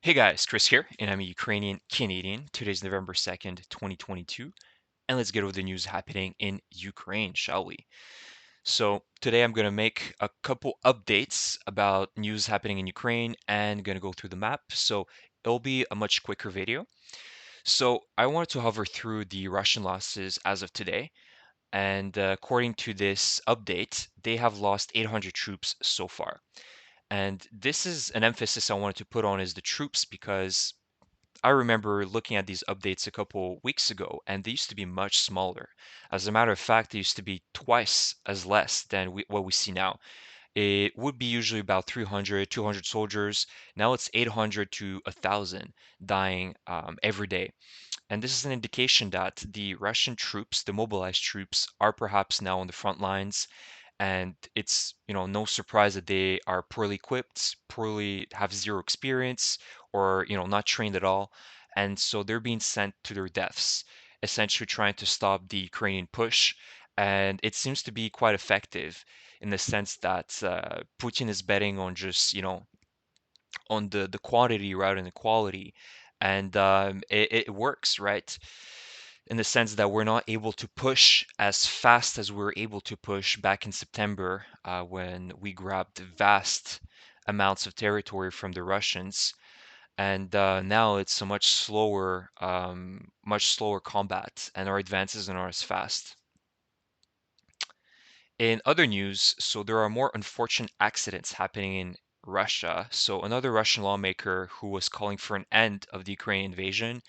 Hey guys, Chris here, and I'm a Ukrainian Canadian. Today's November 2nd, 2022, and let's get over the news happening in Ukraine, shall we? So, today I'm going to make a couple updates about news happening in Ukraine and going to go through the map. So, it'll be a much quicker video. So, I wanted to hover through the Russian losses as of today, and according to this update, they have lost 800 troops so far. And this is an emphasis I wanted to put on is the troops because I remember looking at these updates a couple weeks ago, and they used to be much smaller. As a matter of fact, they used to be twice as less than what we see now. It would be usually about 300, 200 soldiers. Now it's 800 to 1,000 dying every day. And this is an indication that the Russian troops, the mobilized troops, are perhaps now on the front lines. And it's, no surprise that they are poorly equipped, poorly have zero experience, or, not trained at all. And so they're being sent to their deaths, essentially trying to stop the Ukrainian push. And it seems to be quite effective in the sense that Putin is betting on just, on the quantity rather than the quality. And it works, right? In the sense that we're not able to push as fast as we were able to push back in September when we grabbed vast amounts of territory from the Russians. And now it's a much slower combat, and our advances are not as fast. In other news, so there are more unfortunate accidents happening in Russia. So another Russian lawmaker who was calling for an end of the Ukrainian invasion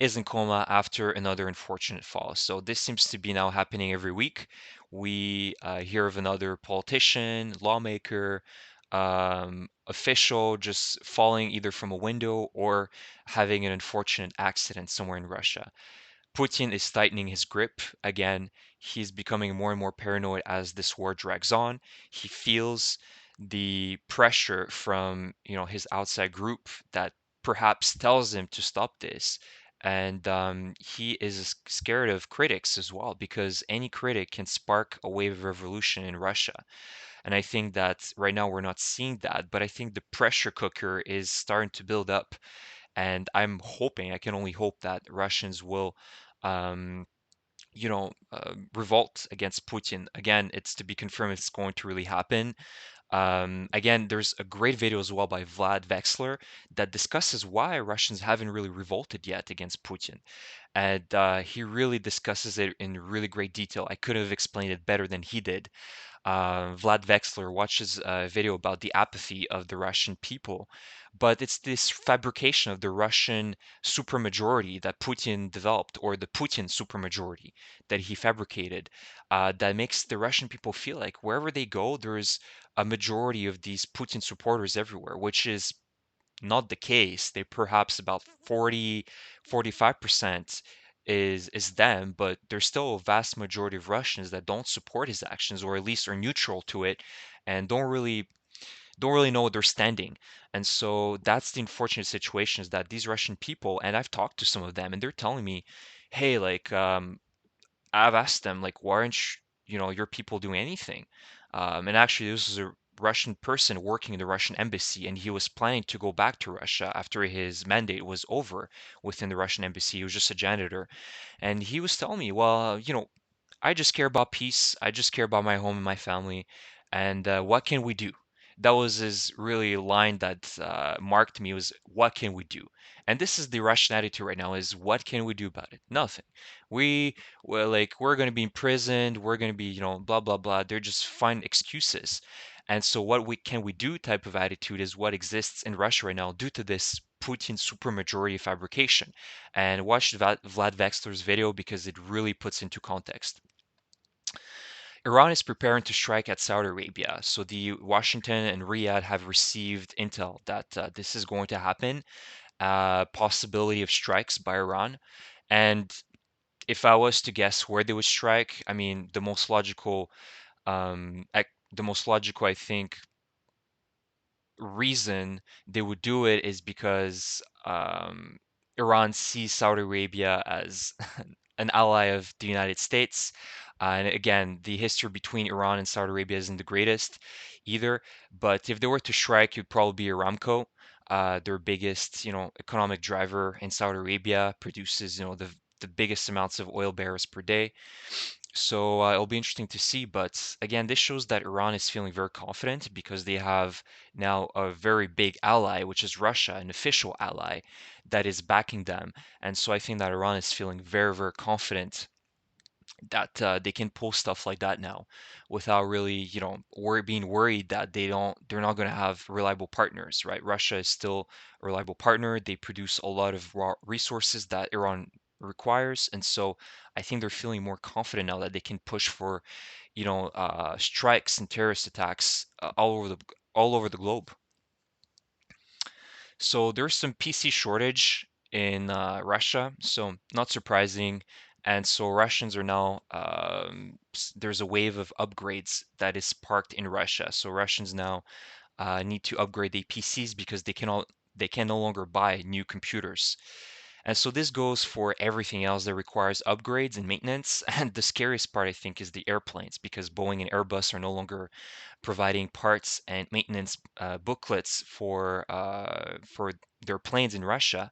is in coma after another unfortunate fall. So this seems to be now happening every week. We hear of another politician, lawmaker, official just falling either from a window or having an unfortunate accident somewhere in Russia. Putin is tightening his grip again. He's becoming more and more paranoid as this war drags on. He feels the pressure from, his outside group that perhaps tells him to stop this. And he is scared of critics as well, because any critic can spark a wave of revolution in Russia. And I think that right now we're not seeing that, but I think the pressure cooker is starting to build up. And I'm hoping, I can only hope that Russians will um, revolt against Putin. Again, it's to be confirmed if it's going to really happen. Again, there's a great video as well by Vlad Vexler that discusses why Russians haven't really revolted yet against Putin. And he really discusses it in really great detail. I couldn't have explained it better than he did. Vlad Vexler watches a video about the apathy of the Russian people, but it's this fabrication of the Russian supermajority that Putin developed, or the Putin supermajority that he fabricated, that makes the Russian people feel like wherever they go, there's a majority of these Putin supporters everywhere, which is not the case. They perhaps about 40, 45% is them, but there's still a vast majority of Russians that don't support his actions or at least are neutral to it and don't really know what they're standing. And so that's the unfortunate situation is that these Russian people, and I've talked to some of them and they're telling me, hey, like I've asked them like, why aren't your people doing anything? And actually, this is a Russian person working in the Russian embassy, and he was planning to go back to Russia after his mandate was over within the Russian embassy. He was just a janitor, and he was telling me, well, I just care about peace. I just care about my home and my family, and what can we do? That was his really line that marked me was what can we do? And this is the Russian attitude right now is what can we do about it? Nothing. We we're going to be imprisoned, we're going to be, blah blah blah. They're just find excuses. And so what we do type of attitude is what exists in Russia right now due to this Putin supermajority fabrication. And watch Vlad Vexler's video because it really puts into context. Iran is preparing to strike at Saudi Arabia. So the Washington and Riyadh have received intel that this is going to happen. Possibility of strikes by Iran. And if I was to guess where they would strike, I mean, the most logical, I think, reason they would do it is because Iran sees Saudi Arabia as an ally of the United States. And again, the history between Iran and Saudi Arabia isn't the greatest either. But if they were to strike, it would probably be Aramco. their biggest, economic driver in Saudi Arabia, produces, the biggest amounts of oil barrels per day. So it'll be interesting to see. But again, this shows that Iran is feeling very confident because they have now a very big ally, which is Russia, an official ally that is backing them. And so I think that Iran is feeling very, very confident that they can pull stuff like that now without really, being worried that they're not going to have reliable partners, right? Russia is still a reliable partner. They produce a lot of raw resources that Iran requires, and so I think they're feeling more confident now that they can push for, strikes and terrorist attacks all over the globe. So there's some PC shortage in Russia, so not surprising. And so Russians are now, there's a wave of upgrades that is parked in Russia. So Russians now need to upgrade their PCs because they can no longer buy new computers. And so this goes for everything else that requires upgrades and maintenance. And the scariest part, I think, is the airplanes because Boeing and Airbus are no longer providing parts and maintenance booklets for their planes in Russia.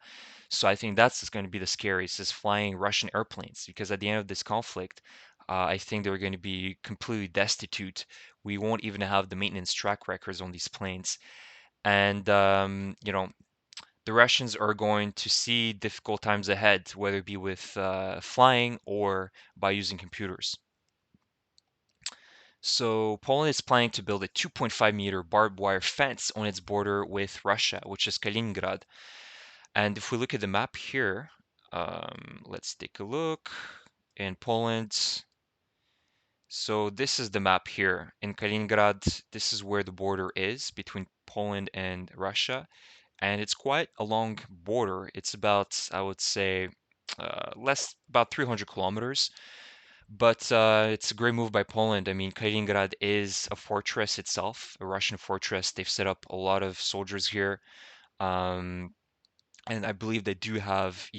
So I think that's going to be the scariest is flying Russian airplanes because at the end of this conflict, I think they're going to be completely destitute. We won't even have the maintenance track records on these planes. And the Russians are going to see difficult times ahead, whether it be with flying or by using computers. So Poland is planning to build a 2.5-meter barbed wire fence on its border with Russia, which is Kaliningrad. And if we look at the map here, let's take a look in Poland. So this is the map here. In Kaliningrad, this is where the border is between Poland and Russia. And it's quite a long border. It's about, I would say, about 300 kilometers. But it's a great move by Poland. I mean, Kaliningrad is a fortress itself, a Russian fortress. They've set up a lot of soldiers here. Um, and I believe they do have,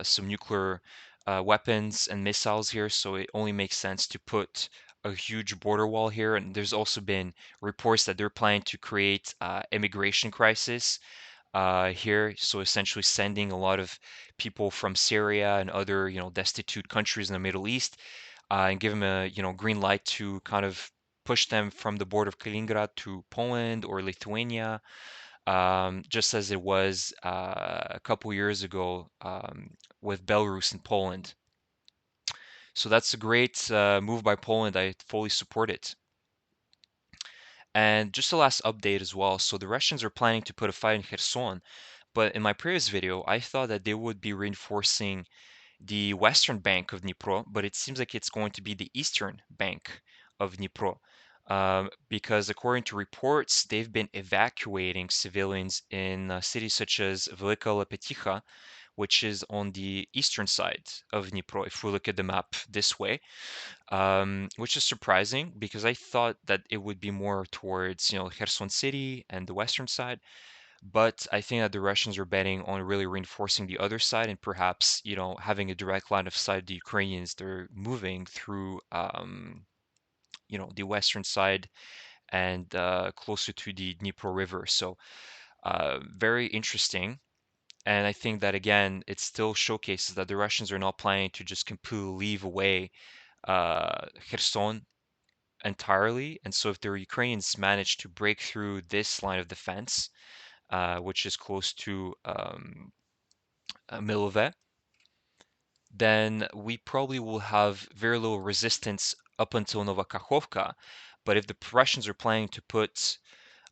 some nuclear weapons and missiles here. So it only makes sense to put a huge border wall here. And there's also been reports that they're planning to create immigration crisis here. So essentially sending a lot of people from Syria and other, destitute countries in the Middle East and give them a, green light to kind of push them from the border of Kaliningrad to Poland or Lithuania, just as it was a couple years ago with Belarus and Poland. So that's a great move by Poland. I fully support it. And just a last update as well. So the Russians are planning to put a fight in Kherson, but in my previous video, I thought that they would be reinforcing the western bank of Dnipro, but it seems like it's going to be the eastern bank of Dnipro. Because according to reports, they've been evacuating civilians in cities such as Velika Lepeticha, which is on the eastern side of Dnipro, if we look at the map this way, which is surprising because I thought that it would be more towards, Kherson City and the western side. But I think that the Russians are betting on really reinforcing the other side and perhaps, having a direct line of sight the Ukrainians. They're moving through, the western side and closer to the Dnipro River. So very interesting. And I think that again, it still showcases that the Russians are not planning to just completely leave away Kherson entirely. And so if the Ukrainians manage to break through this line of defense, which is close to Milove, then we probably will have very little resistance up until Novakhovka. But if the Russians are planning to put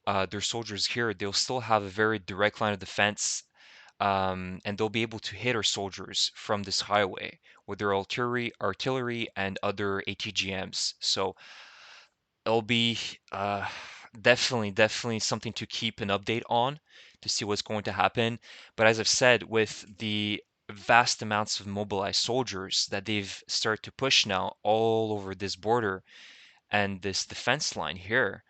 their soldiers here, they'll still have a very direct line of defense, and they'll be able to hit our soldiers from this highway with their artillery and other ATGMs. So it'll be definitely something to keep an update on to see what's going to happen. But as I've said, with the vast amounts of mobilized soldiers that they've started to push now all over this border and this defense line here,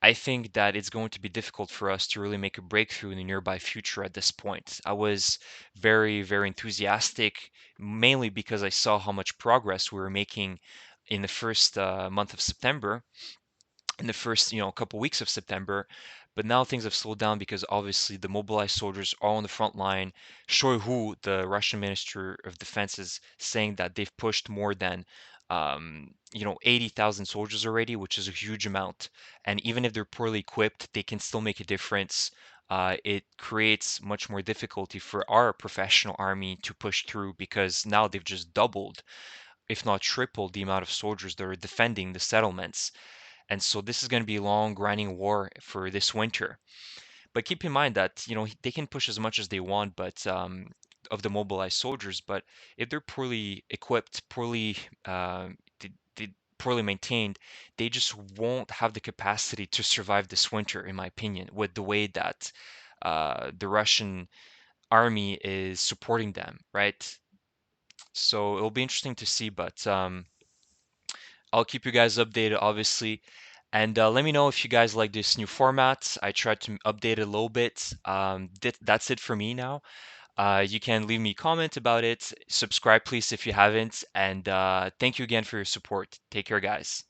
I think that it's going to be difficult for us to really make a breakthrough in the nearby future at this point. I was very, very enthusiastic, mainly because I saw how much progress we were making in the first month of September, in the first, couple weeks of September. But now things have slowed down because obviously the mobilized soldiers are on the front line. Shoigu, the Russian Minister of Defense, is saying that they've pushed more than 80,000 soldiers already, which is a huge amount. And even if they're poorly equipped, they can still make a difference. It creates much more difficulty for our professional army to push through because now they've just doubled, if not tripled, the amount of soldiers that are defending the settlements. And so this is going to be a long, grinding war for this winter. But keep in mind that they can push as much as they want, but of the mobilized soldiers. But if they're poorly equipped, poorly maintained, they just won't have the capacity to survive this winter, in my opinion, with the way that the Russian army is supporting them, right? So it'll be interesting to see, but I'll keep you guys updated, obviously. And let me know if you guys like this new format. I tried to update it a little bit. That's it for me now. You can leave me a comment about it. Subscribe, please, if you haven't. And thank you again for your support. Take care, guys.